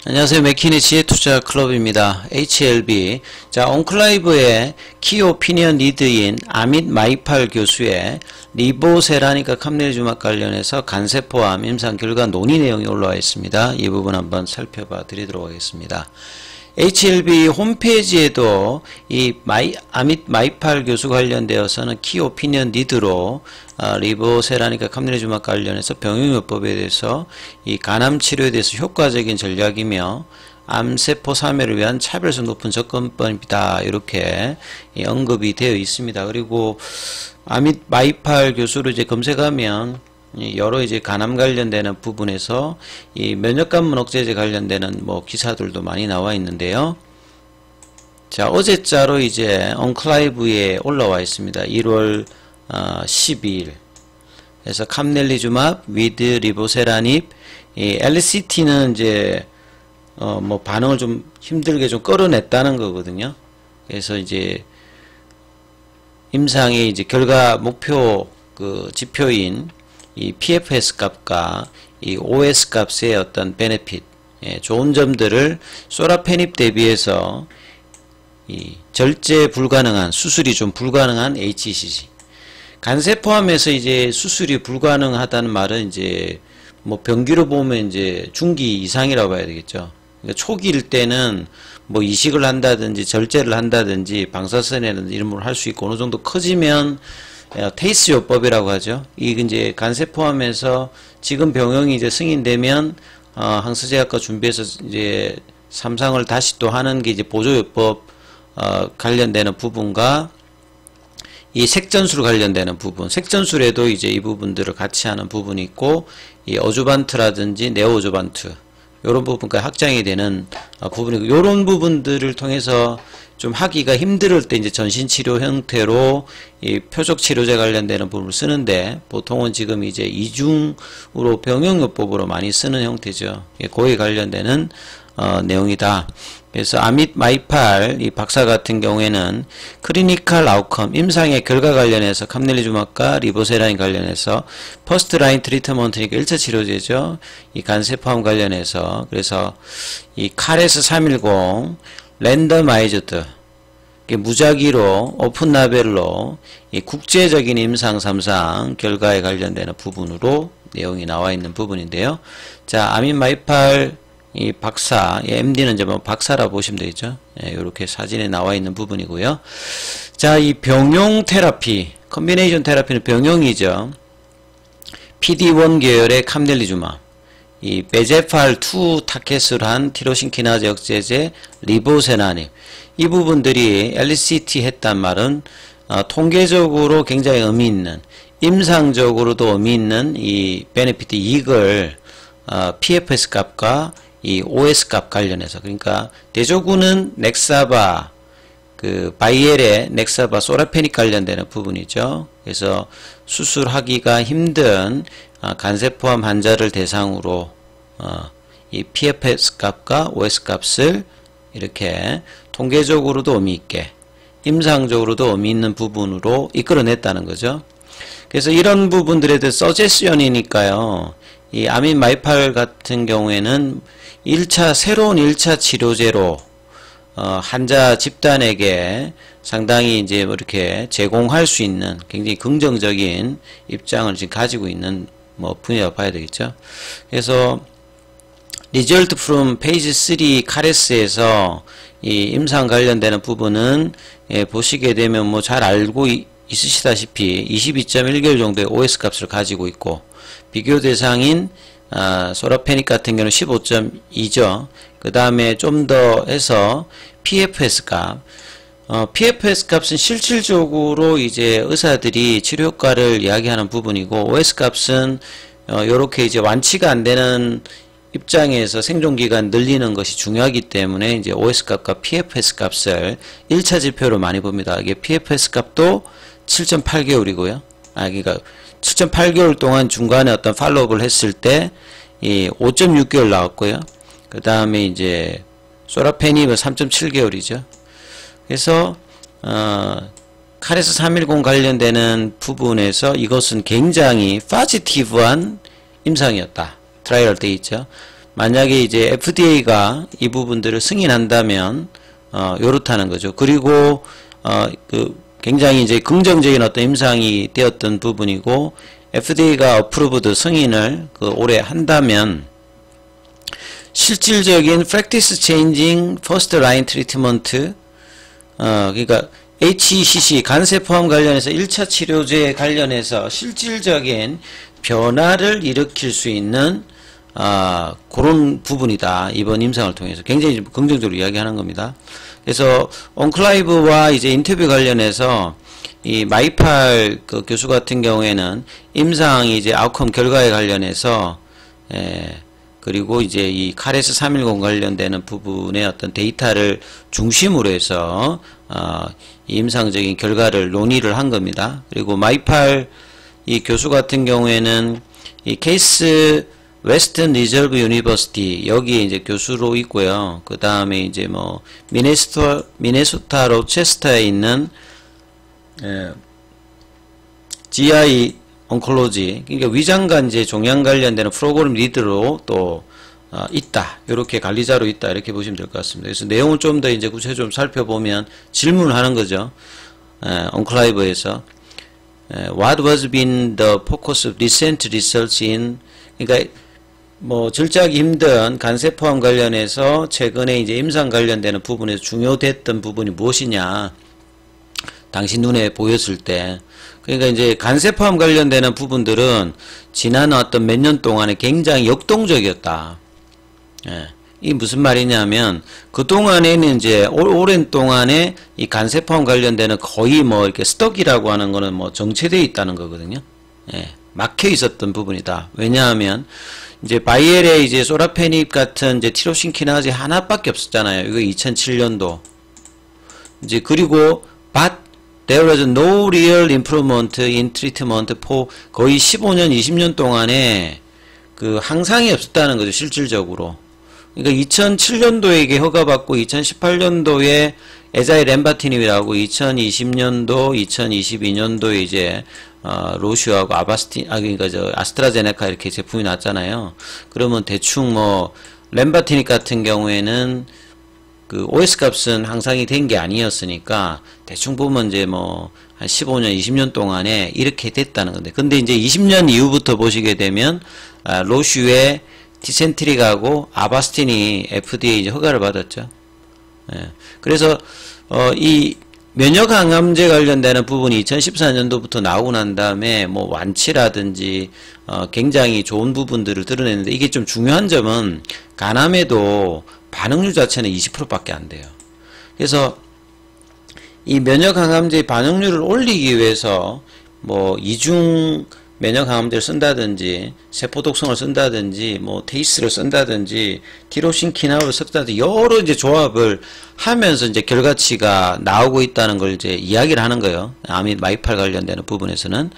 안녕하세요. 맥키니 지혜투자 클럽입니다. HLB. 자, 온클라이브의 키오피니언 리드인 아밋 마이팔 교수의 리보세라니카 캄넬주막 관련해서 간세포암 임상 결과 논의 내용이 올라와 있습니다. 이 부분 한번 살펴봐 드리도록 하겠습니다. HLB 홈페이지에도 이 아밋 마이팔 교수 관련되어서는 키오피니언 리드로 리보세라니카 캄넬주막 관련해서 병용요법에 대해서 이 간암 치료에 대해서 효과적인 전략이며 암세포 사멸을 위한 차별성 높은 접근법이다, 이렇게 언급이 되어 있습니다. 그리고 아밋 마이팔 교수로 이제 검색하면 여러 이제 간암 관련되는 부분에서 이 면역관문 억제제 관련되는 뭐 기사들도 많이 나와 있는데요. 자, 어제자로 이제 온클라이브에 올라와 있습니다. 1월 12일. 그래서 캄넬리주맙 위드 리보세라닙, 이 LCT는 이제 뭐 반응을 좀 힘들게 좀 끌어냈다는 거거든요. 그래서 이제 임상의 이제 결과 목표 그 지표인 이 PFS 값과 이 OS 값의 어떤 베네핏, 좋은 점들을 소라페닙 대비해서 이 절제 불가능한, 수술이 좀 불가능한 HCC. 간세 포함해서 이제 수술이 불가능하다는 말은 이제 뭐 병기로 보면 이제 중기 이상이라고 봐야 되겠죠. 그러니까 초기일 때는 뭐 이식을 한다든지 절제를 한다든지 방사선이라든지 이런 걸 할 수 있고, 어느 정도 커지면 테이스 요법이라고 하죠. 이게 이제 간세 포함해서 지금 병용이 이제 승인되면 항서제약과 준비해서 이제 삼상을 다시 또 하는 게 이제 보조요법 관련되는 부분과 이 색전술 관련되는 부분, 색전술에도 이제 이 부분들을 같이 하는 부분이 있고, 이 어주반트라든지 네오어주반트 요런 부분까지 확장이 되는 부분이고, 요런 부분들을 통해서 좀 하기가 힘들 때 이제 전신치료 형태로 이 표적치료제 관련되는 부분을 쓰는데, 보통은 지금 이제 이중으로 병용요법으로 많이 쓰는 형태죠. 거기에 관련되는 내용이다. 그래서 아밋 마이팔 이 박사 같은 경우에는 클리니컬 아웃컴 임상의 결과 관련해서 캄넬리주막과 리보세라인 관련해서 퍼스트 라인 트리트먼트니까 1차 치료제죠. 이 간세포암 관련해서, 그래서 이 카레스 310 랜더마이즈드 무작위로 오픈 라벨로 이 국제적인 임상 3상 결과에 관련되는 부분으로 내용이 나와 있는 부분인데요. 자, 아밋 마이팔 이 박사, MD는 이제 뭐 박사라 보시면 되겠죠. 이렇게 사진에 나와 있는 부분이고요. 자, 이 병용 테라피, 컨비네이션 테라피는 병용이죠. PD1 계열의 캄넬리주맙, 이 베제팔2 타켓을 한 티로신키나제 억제제 리보세라닙, 이 부분들이 LCT 했단 말은 통계적으로 굉장히 의미 있는, 임상적으로도 의미 있는 이 베네피트 이익을 PFS 값과 이 OS 값 관련해서, 그러니까 대조군은 넥사바, 그 바이엘의 넥사바 소라페닉 관련되는 부분이죠. 그래서 수술하기가 힘든 간세포암 환자를 대상으로 이 PFS 값과 OS 값을 이렇게 통계적으로도 의미 있게, 임상적으로도 의미 있는 부분으로 이끌어냈다는 거죠. 그래서 이런 부분들에 대해 서제션이니까요. 이 아밋 마이팔 같은 경우에는 새로운 1차 치료제로 환자 집단에게 상당히 이제 이렇게 제공할 수 있는 굉장히 긍정적인 입장을 지금 가지고 있는 뭐 분야라고 봐야 되겠죠. 그래서 Result from Phase 3 카레스에서 이 임상 관련되는 부분은 보시게 되면 뭐 잘 알고 있으시다시피 22.1개월 정도의 OS 값을 가지고 있고, 비교 대상인 소라페닉 같은 경우는 15.2죠. 그 다음에 좀 더 해서 PFS 값, PFS 값은 실질적으로 이제 의사들이 치료 효과를 이야기하는 부분이고, OS 값은 요렇게 이제 완치가 안 되는 입장에서 생존기간 늘리는 것이 중요하기 때문에 이제 OS 값과 PFS 값을 1차 지표로 많이 봅니다. 이게 PFS 값도 7.8개월이고요. 그러니까 7.8개월 동안 중간에 어떤 팔로우업을 했을 때 이 5.6개월 나왔고요. 그 다음에 이제 소라페닙은 3.7개월이죠. 그래서 카레스 310 관련되는 부분에서 이것은 굉장히 파지티브한 임상이었다. 트라이얼 돼 있죠. 만약에 이제 FDA가 이 부분들을 승인한다면 요렇다는 거죠. 그리고 굉장히 이제 긍정적인 어떤 임상이 되었던 부분이고 FDA가 어프로브드 승인을 올해 한다면 실질적인 practice changing first line treatment 그러니까 HCC 간세포암 관련해서 1차 치료제 관련해서 실질적인 변화를 일으킬 수 있는 그런 부분이다. 이번 임상을 통해서 굉장히 긍정적으로 이야기하는 겁니다. 그래서 온클라이브와 이제 인터뷰 관련해서 이 마이팔 교수 같은 경우에는 임상이 이제 아웃컴 결과에 관련해서 그리고 이제 이 카레스 310 관련되는 부분의 어떤 데이터를 중심으로 해서 이 임상적인 결과를 논의를 한 겁니다. 그리고 마이팔 이 교수 같은 경우에는 이 케이스 웨스턴 리저브 유니버시티 여기에 이제 교수로 있고요. 그 다음에 이제 뭐 미네소타 로체스터에 있는 GI 온콜로지 그러니까 위장관제 종양 관련되는 프로그램 리드로 또 있다. 이렇게 관리자로 있다. 이렇게 보시면 될 것 같습니다. 그래서 내용을 좀 더 이제 구체적으로 좀 살펴보면 질문을 하는 거죠. 온클라이브에서 What was been the focus of recent research in 그러니까 뭐 절제하기 힘든 간세포암 관련해서 최근에 이제 임상 관련되는 부분에서 중요됐던 부분이 무엇이냐 당신 눈에 보였을 때 그러니까 이제 간세포암 관련되는 부분들은 지난 어떤 몇 년 동안에 굉장히 역동적이었다. 이 무슨 말이냐면 그동안에는 이제 오랜 동안에 이 간세포암 관련되는 거의 뭐 이렇게 스톡이라고 하는 거는 뭐 정체되어 있다는 거거든요. 막혀 있었던 부분이다. 왜냐하면 이제 바이엘의 이제 소라페닙 같은 이제 티로신 키나제 하나밖에 없었잖아요. 이거 2007년도. 이제 그리고 but there was no real improvement in treatment for 거의 15년, 20년 동안에 그 항상이 없었다는 거죠. 실질적으로. 그러니까 2007년도에 이게 허가받고 2018년도에 에자일 렘바티닙이라고 2020년도, 2022년도에 이제 로슈하고 그러니까 아스트라제네카 이렇게 제품이 나왔잖아요. 그러면 대충 뭐 렘바티닙 같은 경우에는 그 OS 값은 항상이 된 게 아니었으니까 대충 보면 이제 뭐 한 15년, 20년 동안에 이렇게 됐다는 건데. 근데 이제 20년 이후부터 보시게 되면 로슈의 티센트릭하고 아바스틴이 FDA 이제 허가를 받았죠. 그래서 이 면역항암제 관련되는 부분이 2014년도부터 나오고 난 다음에 뭐 완치라든지 굉장히 좋은 부분들을 드러냈는데 이게 좀 중요한 점은 간암에도 반응률 자체는 20%밖에 안 돼요. 그래서 이 면역항암제의 반응률을 올리기 위해서 뭐 이중 면역항암제를 쓴다든지 세포독성을 쓴다든지 뭐 테이스를 쓴다든지 티로신 키나우를 쓴다든지 여러 이제 조합을 하면서 이제 결과치가 나오고 있다는 걸 이제 이야기를 하는 거예요. 아미 마이팔 관련되는 부분에서는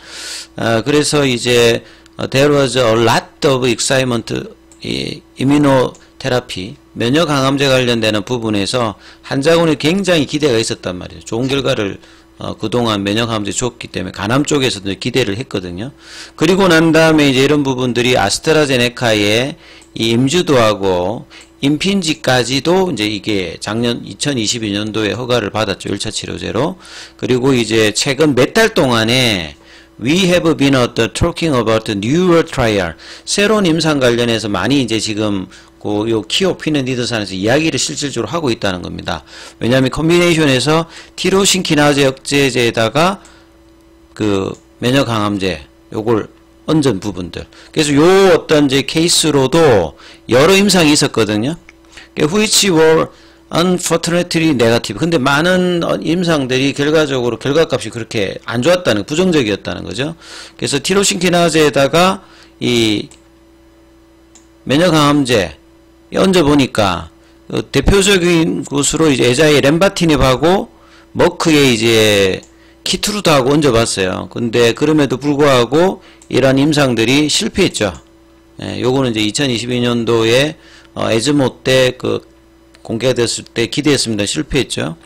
그래서 이제 there was a lot of excitement 이 이뮤노테라피 면역항암제 관련되는 부분에서 한자군이 굉장히 기대가 있었단 말이에요. 좋은 결과를 그동안 면역항암제 줬기 때문에 간암 쪽에서도 기대를 했거든요. 그리고 난 다음에 이제 이런 부분들이 아스트라제네카의 이 임주도하고 임핀지까지도 이제 이게 작년 2022년도에 허가를 받았죠. 1차 치료제로. 그리고 이제 최근 몇 달 동안에 We have been talking about the newer trial. 새로운 임상 관련해서 많이 이제 지금 요 키오피니디드산에서 이야기를 실질적으로 하고 있다는 겁니다. 왜냐하면 컨비네이션에서 티로신 키나제 억제제에다가 그 면역항암제 요걸 얹은 부분들. 그래서 요 어떤 이제 케이스로도 여러 임상이 있었거든요. which were unfortunately negative. 근데 많은 임상들이 결과적으로 결과값이 그렇게 안 좋았다는, 부정적이었다는 거죠. 그래서 티로신 키나제에다가 이 면역항암제 얹어보니까 대표적인 곳으로 이제 에자의 렘바티닙하고 머크의 이제 키트루드하고 얹어봤어요. 근데 그럼에도 불구하고 이러한 임상들이 실패했죠. 요거는 이제 2022년도에 에즈모 때 공개가 됐을 때 기대했습니다. 실패했죠.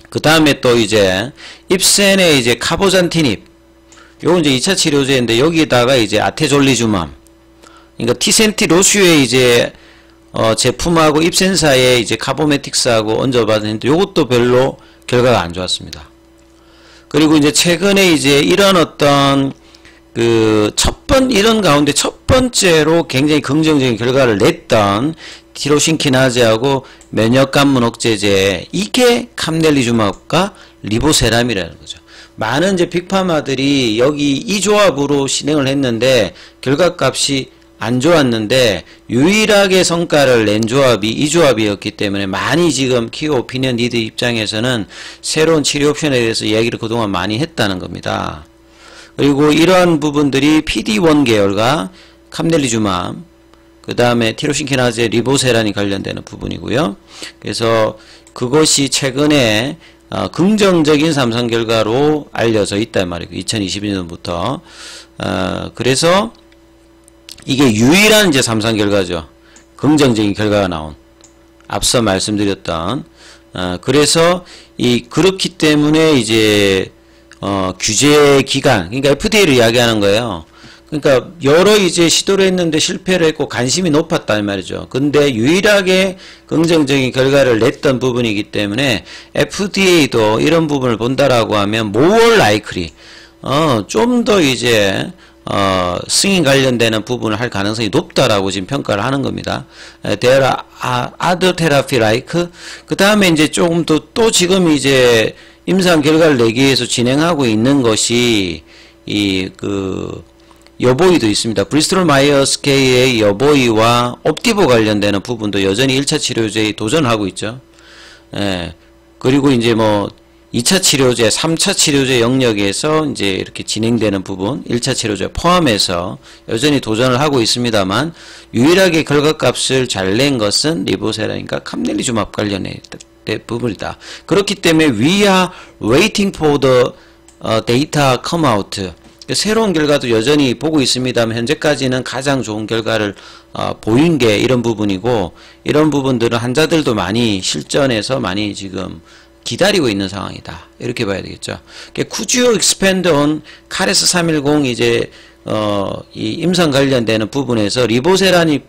그 다음에 또 이제 입센의 이제 카보잔티닙 요건 이제 2차 치료제인데 여기다가 이제 아테졸리주맘 그러니까 티센티 로슈의 이제 제품하고 입센사의 이제 카보메틱스하고 얹어봤는데 요것도 별로 결과가 안 좋았습니다. 그리고 이제 최근에 이제 이런 어떤 이런 가운데 첫 번째로 굉장히 긍정적인 결과를 냈던 티로신키나제하고 면역관문 억제제, 이게 캄넬리주마브과 리보세람이라는 거죠. 많은 이제 빅파마들이 여기 이 조합으로 진행을 했는데 결과값이 안 좋았는데 유일하게 성과를 낸 조합이 이 조합이었기 때문에 많이 지금 키오 오피니언 리더 입장에서는 새로운 치료 옵션에 대해서 이야기를 그동안 많이 했다는 겁니다. 그리고 이러한 부분들이 PD-1 계열과 캄넬리주맘, 그 다음에 티로신키나제 리보세란이 관련되는 부분이고요. 그래서 그것이 최근에 긍정적인 삼성 결과로 알려져 있단 말이고 2022년부터 그래서 이게 유일한 이제 삼성 결과죠. 긍정적인 결과가 나온, 앞서 말씀드렸던 그래서 그렇기 때문에 이제 규제 기간, 그러니까 FDA를 이야기하는 거예요. 그러니까 여러 이제 시도를 했는데 실패를 했고 관심이 높았단 말이죠. 근데 유일하게 긍정적인 결과를 냈던 부분이기 때문에 FDA도 이런 부분을 본다라고 하면 more likely 좀 더 이제 승인 관련되는 부분을 할 가능성이 높다라고 지금 평가를 하는 겁니다. There are other therapy like 그 다음에 이제 조금 더 또 지금 이제 임상 결과를 내기 위해서 진행하고 있는 것이 여보이도 있습니다. 브리스톨 마이어스케이의 여보이와 옵티보 관련되는 부분도 여전히 1차 치료제에 도전하고 있죠. 예. 그리고 이제 뭐 2차 치료제, 3차 치료제 영역에서 이제 이렇게 진행되는 부분, 1차 치료제 포함해서 여전히 도전을 하고 있습니다만 유일하게 결과값을 잘 낸 것은 리보세라니까 캄넬리주맙 관련된 부분이다. 그렇기 때문에 we are waiting for the data come out. 새로운 결과도 여전히 보고 있습니다만 현재까지는 가장 좋은 결과를 보인 게 이런 부분이고 이런 부분들은 환자들도 많이 실전에서 많이 지금 기다리고 있는 상황이다. 이렇게 봐야 되겠죠. Could you expand on 카레스 310 이제 이 임상 관련되는 부분에서 리보세란이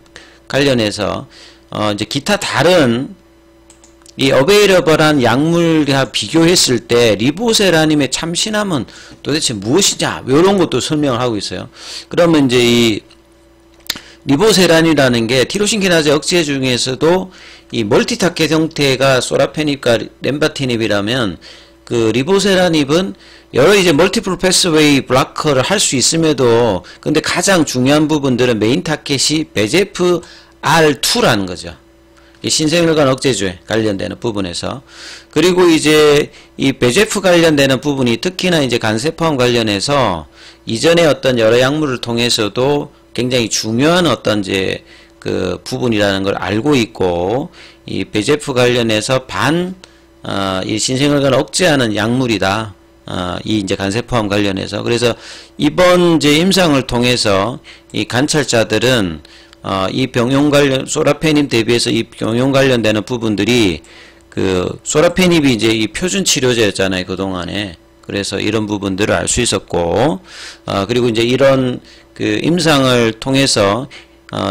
관련해서 이제 기타 다른 이 어베이러블한 약물과 비교했을 때 리보세라님의 참신함은 도대체 무엇이냐 이런 것도 설명을 하고 있어요. 그러면 이제 이 리보세란이라는 게 티로신키나제 억제 중에서도 이 멀티타켓 형태가 소라페닙과 렘바티닙이라면 그 리보세라닙은 여러 이제 멀티플 패스웨이 블락커를 할 수 있음에도 근데 가장 중요한 부분들은 메인 타켓이 베제프 R2라는 거죠. 신생혈관 억제제 관련되는 부분에서 그리고 이제 이 베제프 관련되는 부분이 특히나 이제 간세포암 관련해서 이전에 어떤 여러 약물을 통해서도 굉장히 중요한 어떤 이제 그 부분이라는 걸 알고 있고 이 베제프 관련해서 이 신생혈관 억제하는 약물이다. 이 이제 간세포암 관련해서 그래서 이번 이제 임상을 통해서 이 관찰자들은 이 병용 관련 소라페닙 대비해서 이 병용 관련되는 부분들이 그 소라페닙이 이제 이 표준 치료제였잖아요 그동안에. 그래서 이런 부분들을 알 수 있었고 그리고 이제 이런 그 임상을 통해서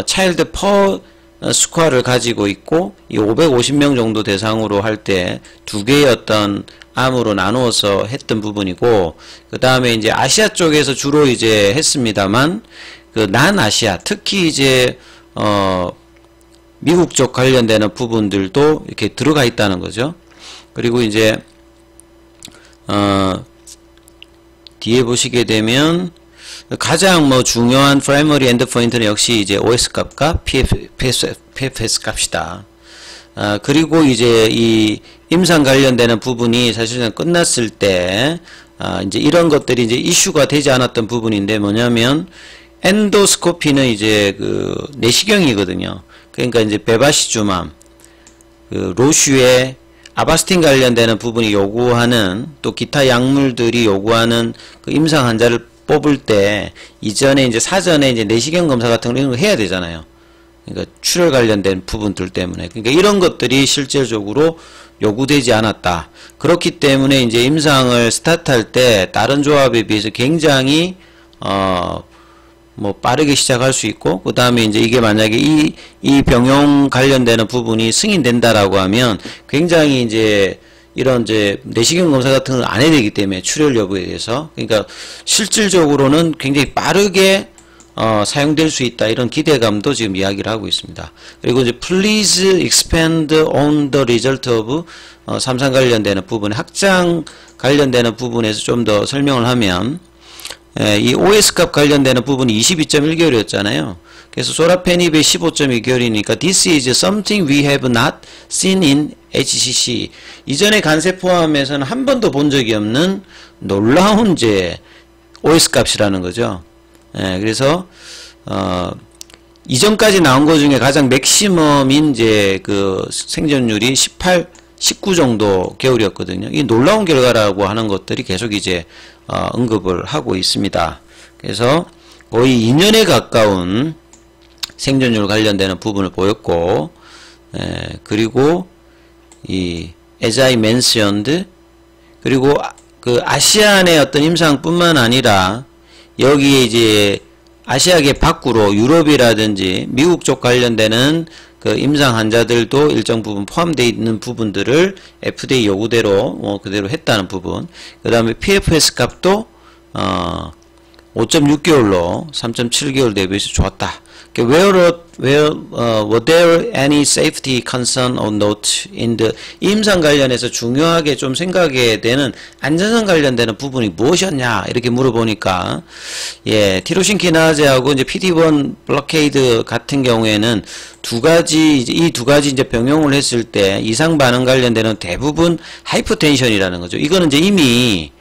차일드 퍼 스코어를 가지고 있고 이 550명 정도 대상으로 할 때 두 개의 어떤 암으로 나누어서 했던 부분이고 그 다음에 이제 아시아 쪽에서 주로 이제 했습니다만 그 난아시아 특히 이제 미국 쪽 관련되는 부분들도 이렇게 들어가 있다는 거죠. 그리고 이제 뒤에 보시게 되면 가장 뭐 중요한 프라이머리 엔드포인트는 역시 이제 OS 값과 PFS 값이다. 그리고 이제 이 임상 관련되는 부분이 사실은 끝났을 때 이제 이런 것들이 이제 이슈가 되지 않았던 부분인데 뭐냐면 엔도스코피는 이제 그 내시경이거든요. 그러니까 이제 베바시주맘, 그 로슈의 아바스틴 관련되는 부분이 요구하는 또 기타 약물들이 요구하는 그 임상 환자를 뽑을 때 이전에 이제 사전에 이제 내시경 검사 같은 걸 해야 되잖아요. 그러니까 출혈 관련된 부분들 때문에 그러니까 이런 것들이 실질적으로 요구되지 않았다. 그렇기 때문에 이제 임상을 스타트할 때 다른 조합에 비해서 굉장히 뭐 빠르게 시작할 수 있고, 그 다음에 이제 이게 만약에 이 병용 관련되는 부분이 승인된다라고 하면 굉장히 이제 이런 이제 내시경 검사 같은 걸 안 해야 되기 때문에 출혈 여부에 대해서, 그러니까 실질적으로는 굉장히 빠르게 사용될 수 있다, 이런 기대감도 지금 이야기를 하고 있습니다. 그리고 이제 please expand on the result of 삼상 관련되는 부분, 확장 관련되는 부분에서 좀 더 설명을 하면, 이 OS 값 관련되는 부분이 22.1개월이었잖아요. 그래서 소라페닙이 15.2개월이니까 this is something we have not seen in HCC. 이전에 간세포암에서는 한 번도 본 적이 없는 놀라운 이제 OS 값이라는 거죠. 그래서 이전까지 나온 것 중에 가장 맥시멈인 이제 그 생존율이 19 정도 개월이었거든요. 이 놀라운 결과라고 하는 것들이 계속 이제 언급을 하고 있습니다. 그래서 거의 2년에 가까운 생존율 관련되는 부분을 보였고, 그리고 이 as I mentioned, 그리고 그 아시안의 어떤 임상뿐만 아니라 여기에 이제 아시아계 밖으로 유럽이라든지 미국 쪽 관련되는 그 임상 환자들도 일정 부분 포함되어 있는 부분들을 FDA 요구대로 그대로 했다는 부분. 그 다음에 PFS 값도 5.6개월로 3.7개월 대비해서 좋았다. Were there any safety concern or note in the 임상 관련해서 중요하게 좀 생각해야 되는 안전성 관련되는 부분이 무엇이었냐 이렇게 물어보니까, 티로신 키나제하고 이제 PD-1 블로케이드 같은 경우에는 이 두 가지 이제 병용을 했을 때 이상 반응 관련되는 대부분 하이퍼텐션이라는 거죠. 이거는 이제 이미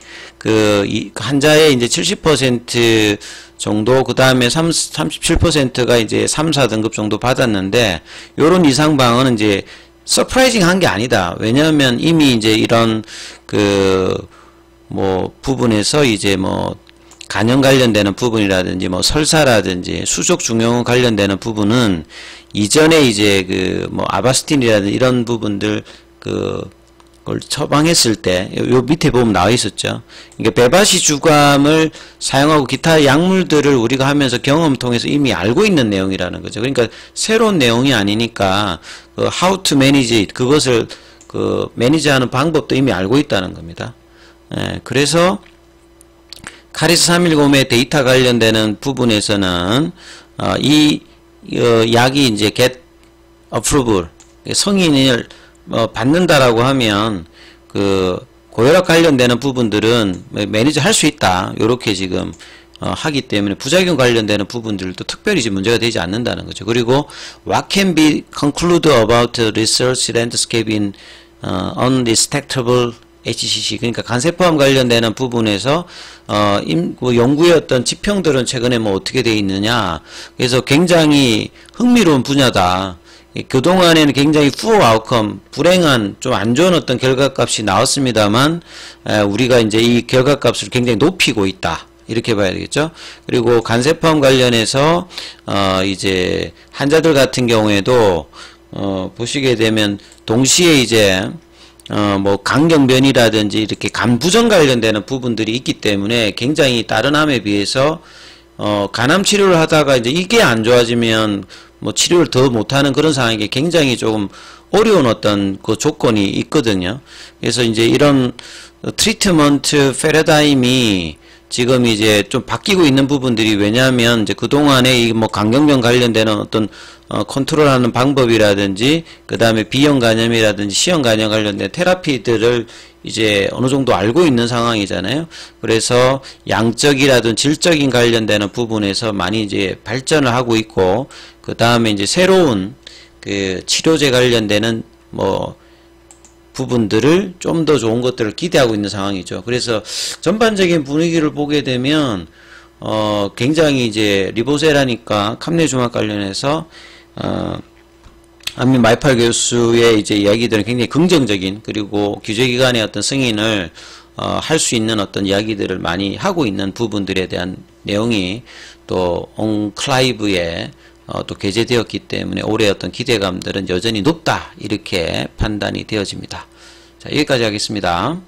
이 환자의 이제 70% 정도, 그 다음에 37%가 이제 3, 4등급 정도 받았는데, 요런 이상 방어는 이제 서프라이징 한 게 아니다. 왜냐하면 이미 이제 이런 부분에서 이제 간염 관련되는 부분이라든지 설사라든지 수족 중용후 관련되는 부분은 이전에 이제 아바스틴이라든지 이런 부분들 그걸 처방했을 때 요 밑에 보면 나와 있었죠. 그러니까 베바시 주감을 사용하고 기타 약물들을 우리가 하면서 경험 통해서 이미 알고 있는 내용이라는 거죠. 그러니까 새로운 내용이 아니니까 how to manage it, 그것을 매니지하는 방법도 이미 알고 있다는 겁니다. 그래서 카리스 310의 데이터 관련되는 부분에서는 이 약이 이제 get approval, 성인을 받는다라고 하면 고혈압 관련되는 부분들은 매니저 할 수 있다, 요렇게 지금 하기 때문에 부작용 관련되는 부분들도 특별히 지금 문제가 되지 않는다는 거죠. 그리고 what can be concluded about the research landscape in undetectable HCC, 그러니까 간세포암 관련되는 부분에서 연구의 어떤 지평들은 최근에 어떻게 되어 있느냐, 그래서 굉장히 흥미로운 분야다. 그동안에는 굉장히 poor outcome, 불행한 좀 안 좋은 어떤 결과값이 나왔습니다만, 우리가 이제 이 결과값을 굉장히 높이고 있다, 이렇게 봐야 되겠죠. 그리고 간세포암 관련해서 이제 환자들 같은 경우에도 보시게 되면 동시에 이제 간경변이라든지 이렇게 간부전 관련되는 부분들이 있기 때문에 굉장히 다른 암에 비해서 간암 치료를 하다가 이제 이게 안 좋아지면 치료를 더 못하는 그런 상황이 굉장히 조금 어려운 어떤 그 조건이 있거든요. 그래서 이제 이런 트리트먼트 패러다임이 지금 이제 좀 바뀌고 있는 부분들이, 왜냐하면 이제 그동안에 이 간경변 관련되는 어떤 컨트롤하는 방법이라든지 그 다음에 B형 간염이라든지 C형 간염 관련된 테라피들을 이제 어느 정도 알고 있는 상황이잖아요. 그래서 양적이라든 질적인 관련되는 부분에서 많이 이제 발전을 하고 있고, 그 다음에 이제 새로운 치료제 관련되는 부분들을 좀 더 좋은 것들을 기대하고 있는 상황이죠. 그래서 전반적인 분위기를 보게 되면 굉장히 이제 리보세라니까 감내중합 관련해서 안민 마이팔 교수의 이제 이야기들은 굉장히 긍정적인, 그리고 규제기관의 어떤 승인을 할 수 있는 어떤 이야기들을 많이 하고 있는 부분들에 대한 내용이 또 온클라이브에 또 게재되었기 때문에 올해 어떤 기대감들은 여전히 높다, 이렇게 판단이 되어집니다. 자, 여기까지 하겠습니다.